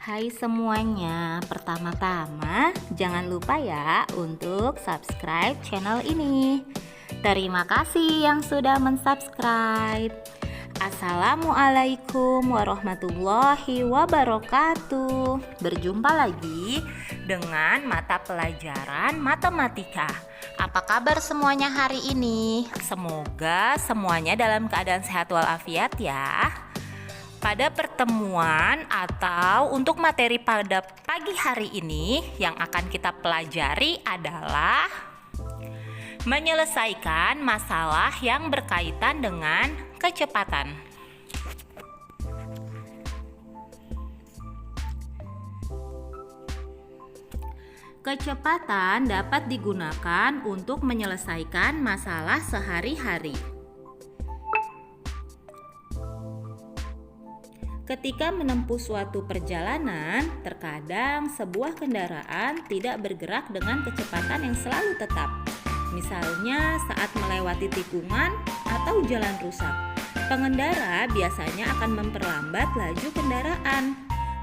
Hai semuanya, pertama-tama jangan lupa ya untuk subscribe channel ini. Terima kasih yang sudah mensubscribe. Assalamualaikum warahmatullahi wabarakatuh. Berjumpa lagi dengan mata pelajaran matematika. Apa kabar semuanya hari ini? Semoga semuanya dalam keadaan sehat walafiat ya. Pada pertemuan atau untuk materi pada pagi hari ini yang akan kita pelajari adalah menyelesaikan masalah yang berkaitan dengan kecepatan. Kecepatan dapat digunakan untuk menyelesaikan masalah sehari-hari. Ketika menempuh suatu perjalanan, terkadang sebuah kendaraan tidak bergerak dengan kecepatan yang selalu tetap. Misalnya saat melewati tikungan atau jalan rusak, pengendara biasanya akan memperlambat laju kendaraan.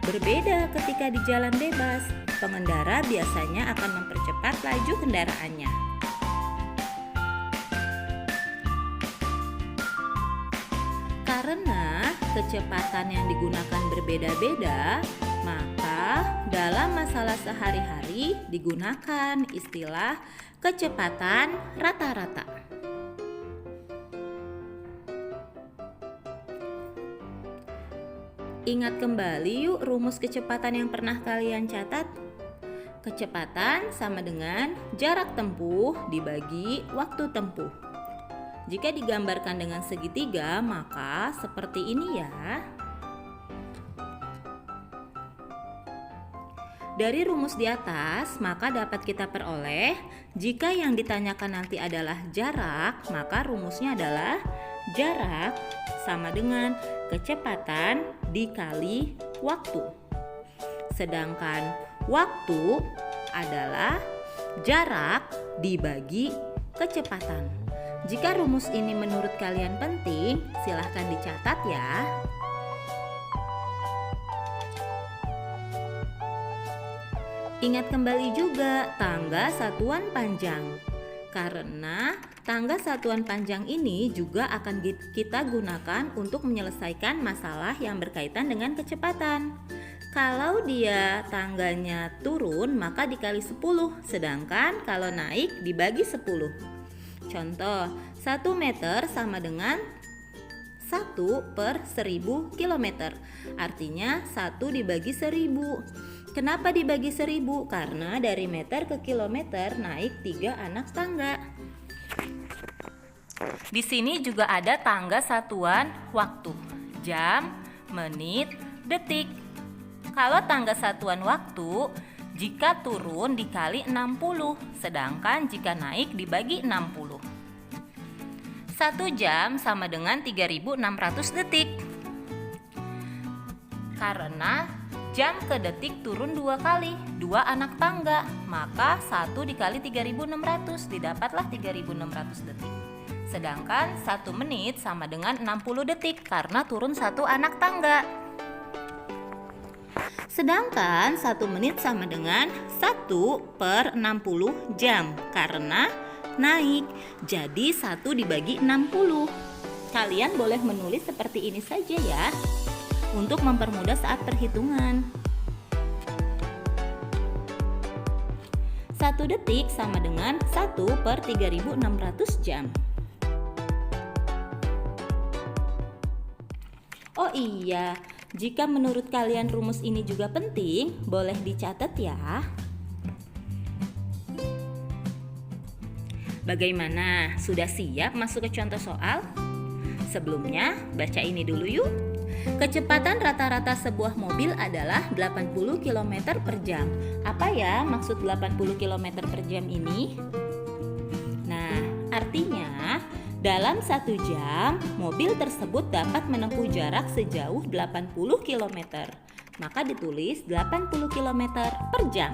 Berbeda ketika di jalan bebas, pengendara biasanya akan mempercepat laju kendaraannya. Karena kecepatan yang digunakan berbeda-beda, maka dalam masalah sehari-hari digunakan istilah kecepatan rata-rata. Ingat kembali yuk rumus kecepatan yang pernah kalian catat. Kecepatan sama dengan jarak tempuh dibagi waktu tempuh. Jika digambarkan dengan segitiga, maka seperti ini ya. Dari rumus di atas, maka dapat kita peroleh, jika yang ditanyakan nanti adalah jarak, maka rumusnya adalah jarak sama dengan kecepatan dikali waktu. Sedangkan waktu adalah jarak dibagi kecepatan. Jika rumus ini menurut kalian penting, silahkan dicatat ya. Ingat kembali juga tangga satuan panjang. Karena tangga satuan panjang ini juga akan kita gunakan untuk menyelesaikan masalah yang berkaitan dengan kecepatan. Kalau dia tangganya turun, maka dikali 10, sedangkan kalau naik dibagi 10. Contoh, 1 meter sama dengan 1/1000 km. Artinya 1 dibagi 1000. Kenapa dibagi 1000? Karena dari meter ke kilometer naik 3 anak tangga. Di sini juga ada tangga satuan waktu. Jam, menit, detik. Kalau tangga satuan waktu, jika turun dikali 60, sedangkan jika naik dibagi 60. 1 jam sama dengan 3600 detik. Karena jam ke detik turun 2 kali, 2 anak tangga, maka 1 dikali 3600 didapatlah 3600 detik. Sedangkan 1 menit sama dengan 60 detik karena turun 1 anak tangga. Sedangkan 1 menit sama dengan 1/60 jam karena naik. Jadi 1 dibagi 60. Kalian boleh menulis seperti ini saja ya, untuk mempermudah saat perhitungan. 1 detik sama dengan 1/3600 jam. Oh iya, jika menurut kalian rumus ini juga penting, boleh dicatat ya. Bagaimana? Sudah siap masuk ke contoh soal? Sebelumnya, baca ini dulu yuk. Kecepatan rata-rata sebuah mobil adalah 80 km per jam. Apa ya maksud 80 km per jam ini? Nah, artinya dalam 1 jam, mobil tersebut dapat menempuh jarak sejauh 80 km. Maka ditulis 80 km per jam.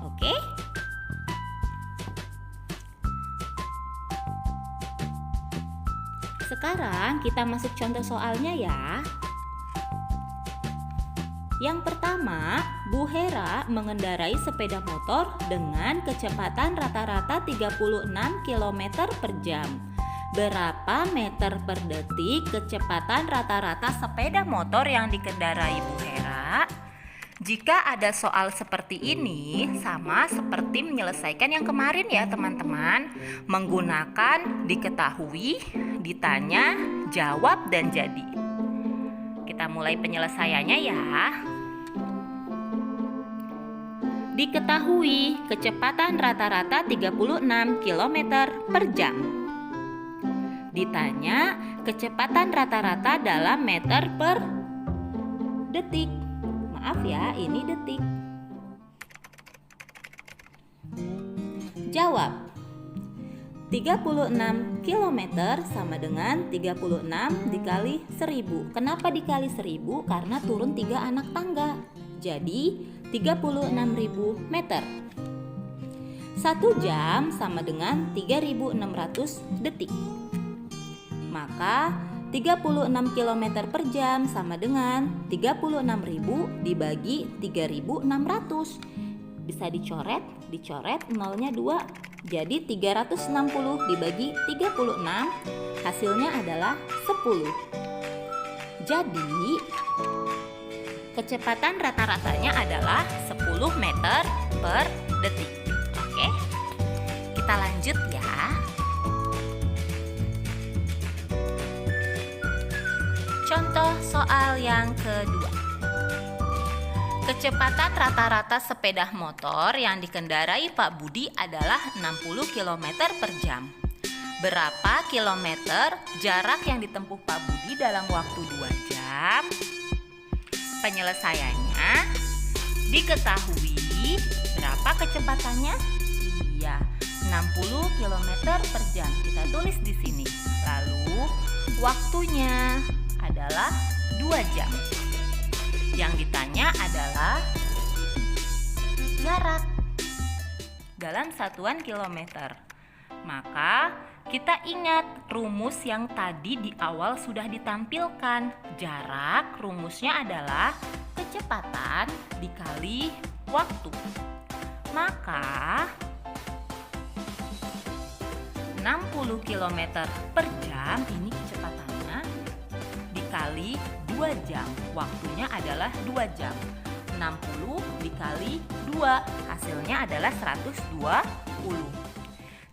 Oke? Sekarang kita masuk contoh soalnya ya. Yang pertama, Bu Hera mengendarai sepeda motor dengan kecepatan rata-rata 36 km per jam. Berapa meter per detik kecepatan rata-rata sepeda motor yang dikendarai Bu Hera? Jika ada soal seperti ini, sama seperti menyelesaikan yang kemarin ya teman-teman. Menggunakan diketahui, ditanya, jawab, dan jadi. Kita mulai penyelesaiannya ya. Diketahui kecepatan rata-rata 36 km per jam. Ditanya kecepatan rata-rata dalam meter per detik. Maaf ya, ini detik. Jawab. 36 km sama dengan 36 dikali 1000. Kenapa dikali 1000? Karena turun 3 anak tangga. Jadi 36.000 meter. 1 jam sama dengan 3.600 detik. Maka 36 km per jam sama dengan 36.000 dibagi 3.600. Bisa dicoret nolnya 2. Jadi 360 dibagi 36 hasilnya adalah 10. Jadi kecepatan rata-ratanya adalah 10 meter per detik. Oke, kita lanjut ya. Contoh soal yang kedua. Kecepatan rata-rata sepeda motor yang dikendarai Pak Budi adalah 60 km per jam. Berapa kilometer jarak yang ditempuh Pak Budi dalam waktu 2 jam? Penyelesaiannya diketahui berapa kecepatannya? Iya, 60 km per jam. Kita tulis di sini. Lalu waktunya adalah 2 jam. Yang ditanya adalah jarak dalam satuan kilometer. Maka kita ingat rumus yang tadi di awal sudah ditampilkan. Jarak rumusnya adalah kecepatan dikali waktu. Maka 60 km per jam ini kecepatannya dikali 2 jam. Waktunya adalah 2 jam. 60 dikali 2 hasilnya adalah 120.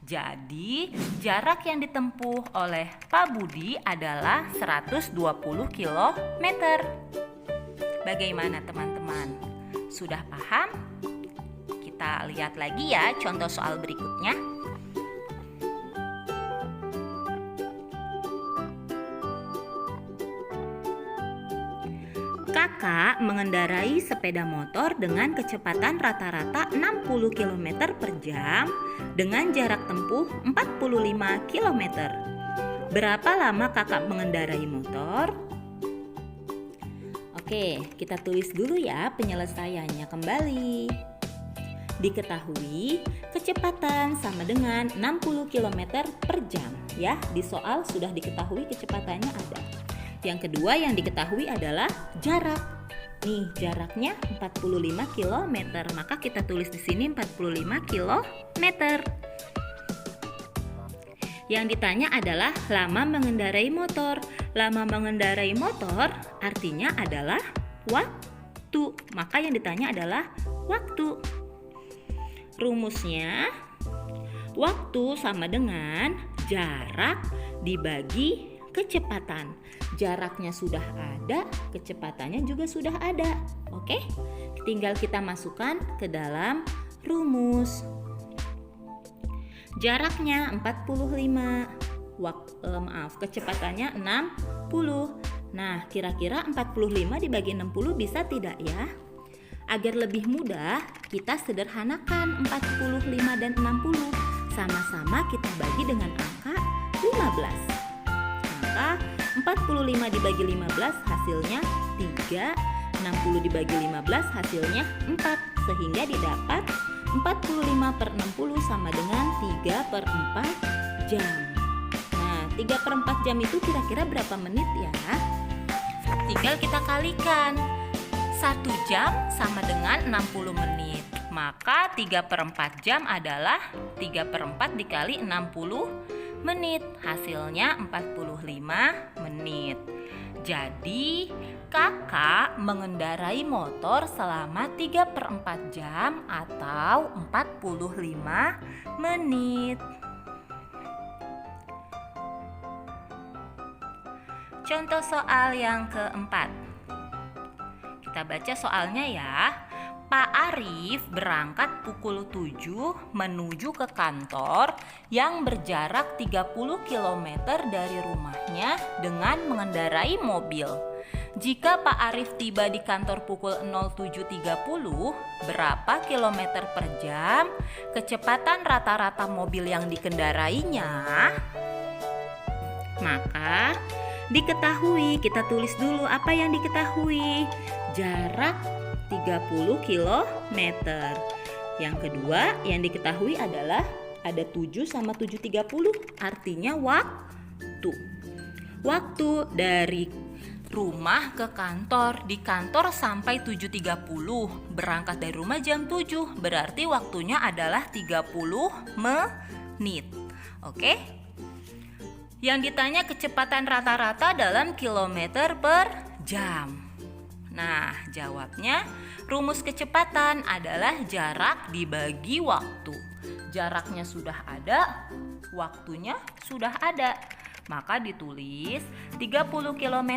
Jadi jarak yang ditempuh oleh Pak Budi adalah 120 km. Bagaimana teman-teman? Sudah paham? Kita lihat lagi ya contoh soal berikutnya. Kakak mengendarai sepeda motor dengan kecepatan rata-rata 60 km per jam dengan jarak tempuh 45 km. Berapa lama kakak mengendarai motor? Oke, kita tulis dulu ya penyelesaiannya kembali. Diketahui kecepatan sama dengan 60 km per jam. Ya, di soal sudah diketahui kecepatannya ada. Yang kedua yang diketahui adalah jarak. Nih, jaraknya 45 km. Maka kita tulis di sini 45 km. Yang ditanya adalah lama mengendarai motor. Lama mengendarai motor artinya adalah waktu. Maka yang ditanya adalah waktu. Rumusnya waktu sama dengan jarak dibagi kecepatan. Jaraknya sudah ada, kecepatannya juga sudah ada. Oke? Tinggal kita masukkan ke dalam rumus. Jaraknya 45. Kecepatannya 60. Nah, kira-kira 45 dibagi 60 bisa tidak ya? Agar lebih mudah, kita sederhanakan 45 dan 60. Sama-sama kita bagi dengan angka 15. Maka 45 dibagi 15 hasilnya 3, 60 dibagi 15 hasilnya 4. Sehingga didapat 45 per 60 sama dengan 3 per 4 jam. Nah, 3 per 4 jam itu kira-kira berapa menit ya? Tinggal kita kalikan. 1 1 jam sama dengan 60 menit. Maka 3/4 jam adalah 3/4 dikali 60 menit. Hasilnya 45 menit. Jadi kakak mengendarai motor selama 3/4 jam atau 45 menit. Contoh soal yang keempat. Kita baca soalnya ya. Pak Arif berangkat pukul 7 menuju ke kantor yang berjarak 30 km dari rumahnya dengan mengendarai mobil. Jika Pak Arif tiba di kantor pukul 07.30, berapa kilometer per jam kecepatan rata-rata mobil yang dikendarainya? Maka diketahui, kita tulis dulu apa yang diketahui. Jarak 30 km. Yang kedua yang diketahui adalah ada 7 sama 7.30, artinya waktu. Waktu dari rumah ke kantor, di kantor sampai 7.30, berangkat dari rumah jam 7, berarti waktunya adalah 30 menit. Oke? Yang ditanya kecepatan rata-rata dalam kilometer per jam. Nah, jawabnya rumus kecepatan adalah jarak dibagi waktu. Jaraknya sudah ada, waktunya sudah ada. Maka ditulis 30 km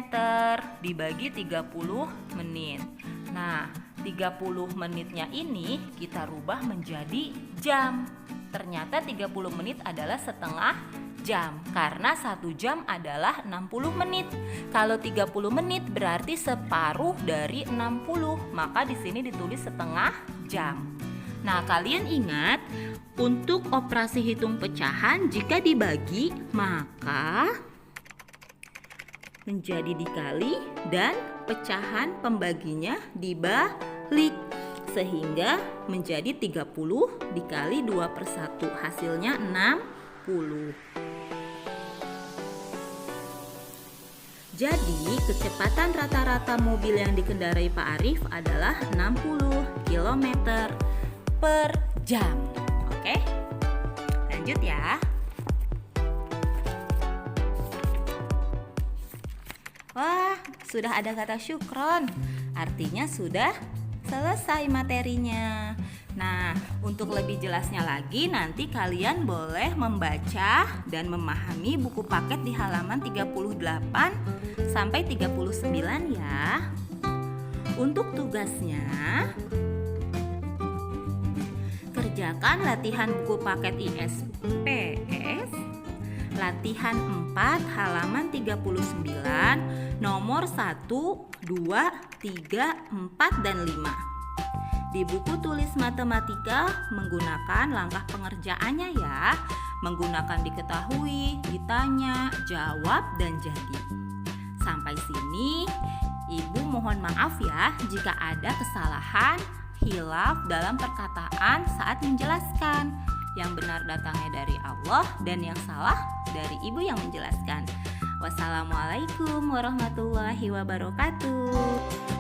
dibagi 30 menit. Nah, 30 menitnya ini kita rubah menjadi jam. Ternyata 30 menit adalah setengah jam, karena 1 jam adalah 60 menit. Kalau 30 menit berarti separuh dari 60, maka di sini ditulis setengah jam. Nah, kalian ingat untuk operasi hitung pecahan jika dibagi maka menjadi dikali dan pecahan pembaginya dibalik sehingga menjadi 30 dikali 2/1, hasilnya 60. Jadi kecepatan rata-rata mobil yang dikendarai Pak Arif adalah 60 km per jam. Oke, lanjut ya. Wah, sudah ada kata syukron, artinya sudah selesai materinya. Nah, untuk lebih jelasnya lagi nanti kalian boleh membaca dan memahami buku paket di halaman 38 sampai 39 ya. Untuk tugasnya, kerjakan latihan buku paket ISPS latihan 4 halaman 39 nomor 1, 2, 3, 4, dan 5. Di buku tulis matematika menggunakan langkah pengerjaannya ya, menggunakan diketahui, ditanya, jawab, dan jadi. Sampai sini Ibu mohon maaf ya jika ada kesalahan, hilaf dalam perkataan saat menjelaskan. Yang benar datangnya dari Allah dan yang salah dari Ibu yang menjelaskan. Wassalamualaikum warahmatullahi wabarakatuh.